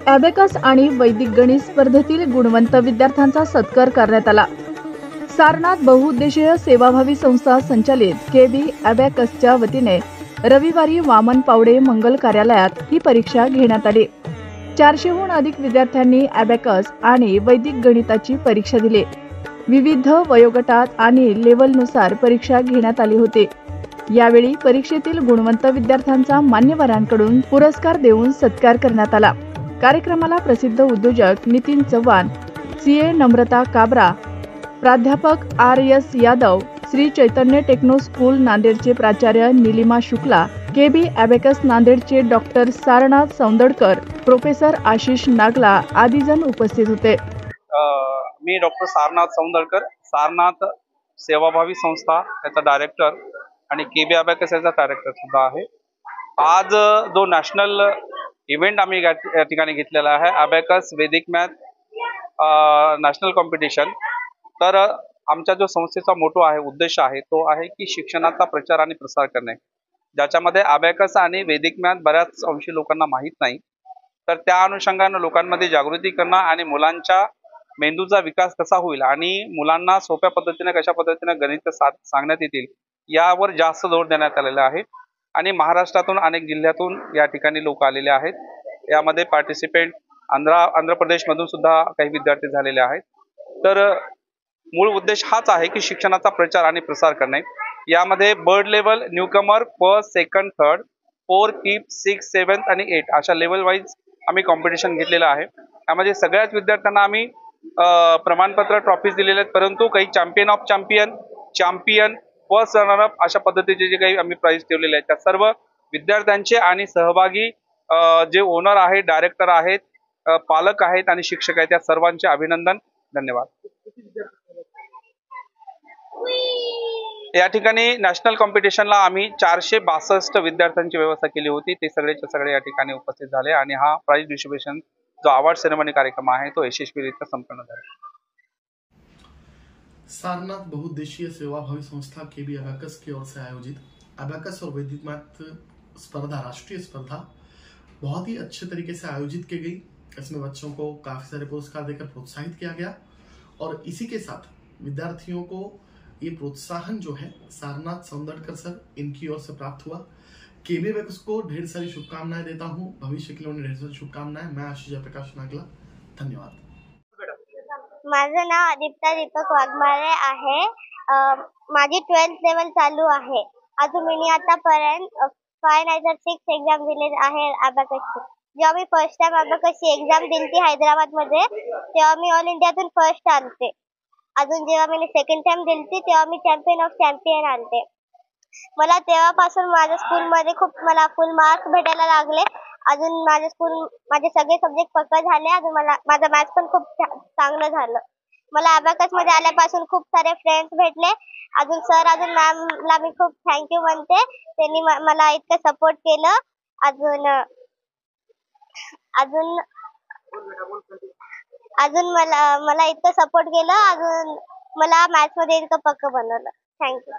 Abacus आणि वैदिक गणित स्पर्धेतील गुणवंत विद्यार्थ्यांचा सत्कार करण्यात आला। सारनाथ बहुउद्देशीय सेवाभावी संस्था संचालित KB ॲबॅकसच्या वतीने रविवारी वामन पावडे मंगल कार्यालयात ही परीक्षा घेण्यात आली। 400हून अधिक विद्यार्थ्यांनी ॲबॅकस आणि वैदिक गणिताची परीक्षा दिली। विविध वयोगटात आणि लेव्हलनुसार परीक्षा घेण्यात आली होती। यावेळी परीक्षेतील गुणवंत विद्यार्थ्यांचा मान्यवरांकडून पुरस्कार देऊन सत्कार करण्यात आला। कार्यक्रमाला प्रसिद्ध उद्योजक नितीन चव्हाण, CA नम्रता काबरा, प्राध्यापक RS Yadav, Shri Chaitanya techno school नांदेडचे प्राचार्य नीलिमा शुक्ला, KB ॲबॅकस नांदेडचे डॉक्टर सारनाथ सौंदडकर, प्रोफेसर आशिष नागला आदी जण उपस्थित होते। मी डॉक्टर सारनाथ सौंदडकर, सारनाथ सेवाभावी संस्था याचा डायरेक्टर आणि KB ॲबॅकस याचा डायरेक्टर सुद्धा आहे। आज जो नॅशनल इव्हेंट आम्ही या ठिकाणी घेतलेला आहे, ॲबॅकस वैदिक मॅथ नॅशनल कॉम्पिटिशन। तर आमच्या जो संस्थेचा मोटो आहे, उद्देश आहे, तो आहे की शिक्षणाचा प्रचार आणि प्रसार करणे, ज्याच्यामध्ये ॲबॅकस आणि वैदिक मॅथ बऱ्याच अंशी लोकांना माहीत नाही। तर त्या अनुषंगाने लोकांमध्ये जागृती करणं आणि मुलांच्या मेंदूचा विकास कसा होईल आणि मुलांना सोप्या पद्धतीने कशा पद्धतीने गणित सांगण्यात येतील यावर जास्त जोर देण्यात आलेला आहे। आणि महाराष्ट्रातून अनेक जिल्ह्यातून या ठिकाणी लोक आलेले आहेत। यामध्ये पार्टिसिपेंट आंध्र प्रदेशमधून सुद्धा काही विद्यार्थी झालेले आहेत। तर मूळ उद्देश हाच आहे की शिक्षणाचा प्रचार आणि प्रसार करणे। यामध्ये bird level, newcomer, first, second, third, 4, 5, 6, 7 आणि 8 अशा लेवल वाईज आम्ही कॉम्पिटिशन घेतलेलं आहे। यामध्ये सगळ्याच विद्यार्थ्यांना आम्ही प्रमाणपत्र, ट्रॉफीज दिलेले आहेत, परंतु काही champion of champion, first runner up अशा पद्धतीचे जे काही आम्ही प्राइज ठेवलेले आहेत, त्या सर्व विद्यार्थ्यांचे आणि सहभागी जे ओनर आहेत, डायरेक्टर आहेत, पालक आहेत आणि शिक्षक आहेत, त्या सर्वांचे अभिनंदन, धन्यवाद। या ठिकाणी नॅशनल कॉम्पिटिशनला आम्ही 462 विद्यार्थ्यांची व्यवस्था केली होती। ते सगळेच्या सगळे या ठिकाणी उपस्थित झाले आणि हा प्राइज डिस्ट्रीब्युशन जो अवॉर्ड सेरेमनी कार्यक्रम आहे तो यशस्वीरित्या संपन्न झाला। सारनाथ बहुउद्देशीय सेवाभावी संस्था KB ॲबॅकस की ओर से आयोजित ॲबॅकस और वैदिक मैथ स्पर्धा, राष्ट्रीय स्पर्धा बहुत ही अच्छे तरीके से आयोजित की गई। इसमें बच्चों को काफी सारे पुरस्कार देकर प्रोत्साहित किया गया और इसी के साथ विद्यार्थियों को ये प्रोत्साहन जो है सारनाथ सौंदडकर सर इनकी ओर से प्राप्त हुआ। KB ॲबॅकस को ढेर सारी शुभकामनाएं देता हूं, भविष्य के लिए उन्हें ढेर सारी शुभकामनाएं। मैं आशिष जयप्रकाश नागला, धन्यवाद। माझं नाव आदित्य दीपक वाघमारे आहे। माझी 12th लेवल चालू आहे। अजून मी आतापर्यंत 5 नाहीतर 6 एक्झाम दिले आहे ॲबॅकसची। जेव्हा मी फर्स्ट टाइम ॲबॅकसची एक्झाम दिली हैदराबाद मध्ये, तेव्हा मी ऑल इंडियातून फर्स्ट आलते। अजून जेव्हा मी सेकंड टाइम दिली तेव्हा मी चॅम्पियन ऑफ चॅम्पियन आलते। मला तेव्हापासून माझ्या स्कूलमध्ये खूप मला फुल मार्क्स भेटायला लागले। अजून माझे सगळे सब्जेक्ट पक्का झाले। अजून माझं मॅथ्स पण खूप चांगलं झालं। मला ॲबॅकस मध्ये आल्यापासून खूप सारे फ्रेंड्स भेटले। अजून सर, अजून मॅमला मी खूप थँक्यू म्हणते, त्यांनी मला इतकं सपोर्ट केलं। अजून मला इतकं सपोर्ट केलं, अजून मला मॅथ्स मध्ये इतकं पक्क बनवलं। थँक्यू।